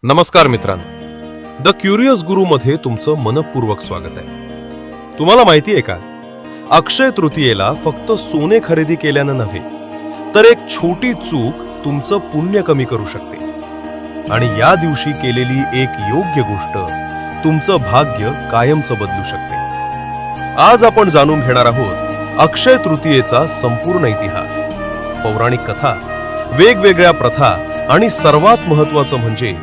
नमस्कार मित्रांनो, the curious गुरु मध्ये तुमचं मनपूर्वक स्वागत आहे। तुम्हाला माहिती आहे का, अक्षय तृतीयेला फक्त सोने खरेदी केल्यानं नव्हे तर एक छोटी चूक तुमचं पुण्य कमी करू शकते आणि या दिवशी केलेली एक योग्य गोष्ट तुमचं भाग्य कायमचं बदलू शकते। आज आपण जाणून घेणार आहोत अक्षय तृतीयेचा संपूर्ण इतिहास, पौराणिक कथा, वेगवेगळ्या प्रथा आणि सर्वात महत्त्वाचं म्हणजे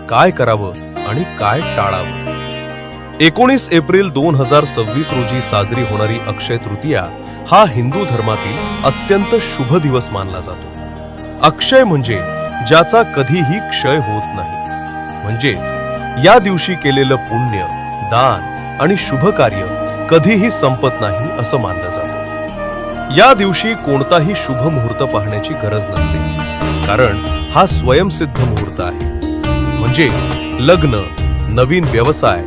काय करावं आणि काय टाळावं। 19 एप्रिल 2026 रोजी साजरी होणारी अक्षय तृतीया हा हिंदू धर्मातील अत्यंत शुभ दिवस मानला जातो। अक्षय म्हणजे ज्याचा कधीही क्षय होत नाही, म्हणजेच या दिवशी केलेलं पुण्य, दान आणि शुभ कार्य कधीही संपत नाही असं मानलं जातं। या दिवशी कोणताही शुभ मुहूर्त पाहण्याची गरज नसते, कारण हा स्वयंसिद्ध मुहूर्त आहे। म्हणजे लग्न, नवीन व्यवसाय,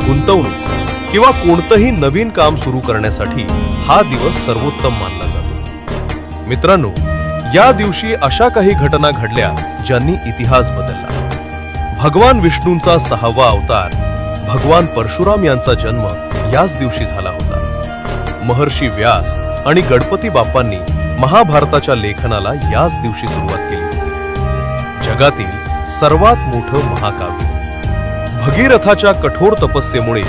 गुंतवणूक किंवा कोणतंही नवीन काम सुरू करण्यासाठी हा दिवस सर्वोत्तम मानला जातो। मित्रांनो, या दिवशी अशा काही घटना घडल्या ज्यांनी इतिहास बदलला। भगवान विष्णूंचा 6वा अवतार भगवान परशुराम यांचा जन्म याच दिवशी झाला होता। महर्षी व्यास आणि गणपती बाप्पांनी महाभारताच्या लेखनाला याच दिवशी सुरुवात केली होती। जगातील सर्वात मोठं महाकाव्य भगीरथाच्या कठोर तपस्येमुळे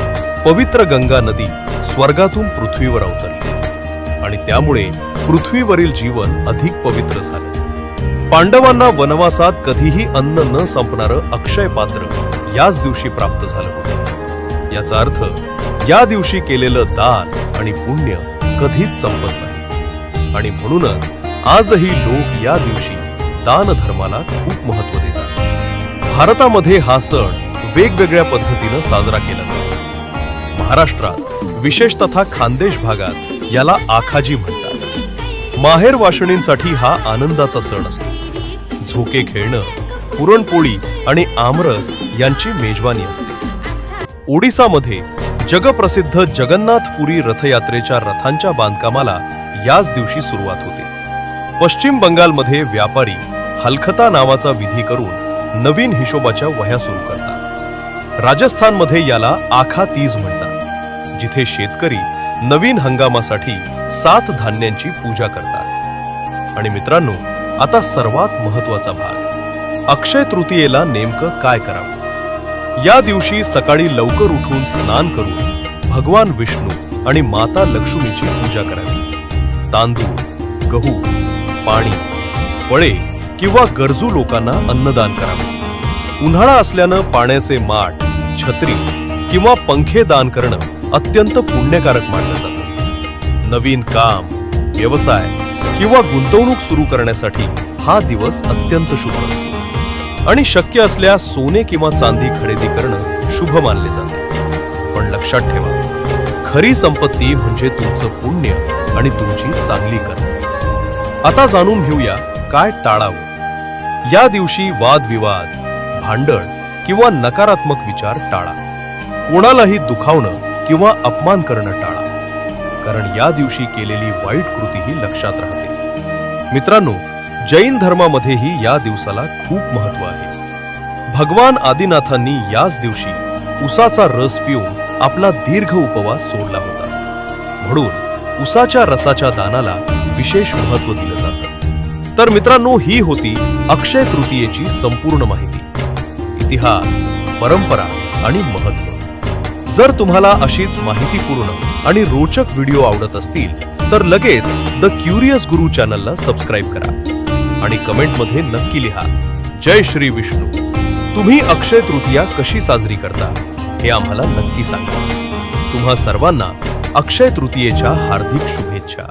पवित्र गंगा नदी स्वर्गातून पृथ्वीवर अवतरली आणि त्यामुळे पृथ्वीवरील जीवन अधिक पवित्र झालं। पांडवांना वनवासात कधीही अन्न न संपणारं अक्षय पात्र याच दिवशी प्राप्त झालं होतं। याचा अर्थ या दिवशी केलेलं दान आणि पुण्य कधीच संपत नाही आणि म्हणूनच आजही लोक या दिवशी दान धर्माला खूप महत्त्व देतात। भारतामध्ये हा सण वेगवेगळ्या पद्धतीनं साजरा केला जातो। महाराष्ट्रात विशेषतः खानदेश भागात याला आखाजी म्हणतात। माहेर वाशिणींसाठी हा आनंदाचा सण असतो। झोके खेळणं, पुरणपोळी आणि आमरस यांची मेजवानी असते। ओडिसामध्ये जगप्रसिद्ध जगन्नाथपुरी रथयात्रेच्या रथांच्या बांधकामाला याच दिवशी सुरुवात होते। पश्चिम बंगालमध्ये व्यापारी हलखता नावाचा विधी करून नवीन हिशोबाच्या वह्या सुरू करतात। राजस्थानमध्ये याला आखा तीज म्हणतात, जिथे शेतकरी नवीन हंगामासाठी 7 धान्यांची पूजा करतात। आणि मित्रांनो, आता सर्वात महत्त्वाचा भाग, अक्षय तृतीयेला नेमकं काय करावं। या दिवशी सकाळी लवकर उठून स्नान करून भगवान विष्णू आणि माता लक्ष्मीची पूजा करावी। तांदूळ, गहू, पाणी, फळे किंवा गरजू लोकांना अन्नदान करावे। उन्हाळा असल्यानं पाण्याचे माठ, छत्री किंवा पंखे दान करणं अत्यंत पुण्यकारक मानलं जातं। नवीन काम, व्यवसाय किंवा गुंतवणूक सुरू करण्यासाठी हा दिवस अत्यंत शुभ असतो आणि शक्य असल्यास सोने किंवा चांदी खरेदी करणं शुभ मानले जाते। पण लक्षात ठेवा, खरी संपत्ती म्हणजे तुमचं पुण्य आणि तुमची चांगली कर्म। आता जाणून घेऊया काय टाळावं। या दिवशी वादविवाद, भांडण किंवा नकारात्मक विचार टाळा। कोणालाही दुखावणं किंवा अपमान करणं टाळा, कारण या दिवशी केलेली वाईट कृतीही लक्षात राहते। मित्रांनो, जैन धर्मामध्येही या दिवसाला खूप महत्त्व आहे। भगवान आदिनाथांनी याच दिवशी उसाचा रस पिऊन आपला दीर्घ उपवास सोडला होता, म्हणून उसाच्या रसाच्या दानाला विशेष महत्त्व दिलं जातं। तर मित्रांनो, ही होती अक्षय तृतीयेची संपूर्ण माहिती, इतिहास, परंपरा आणि महत्त्व। जर तुम्हाला अशीच माहितीपूर्ण आणि रोचक व्हिडिओ आवडत असतील तर लगेच द क्युरियस गुरु चॅनलला सबस्क्राईब करा आणि कमेंटमध्ये नक्की लिहा, जय श्री विष्णू। तुम्ही अक्षय तृतीया कशी साजरी करता हे आम्हाला नक्की सांगा। तुम्हा सर्वांना अक्षय तृतीयेच्या हार्दिक शुभेच्छा।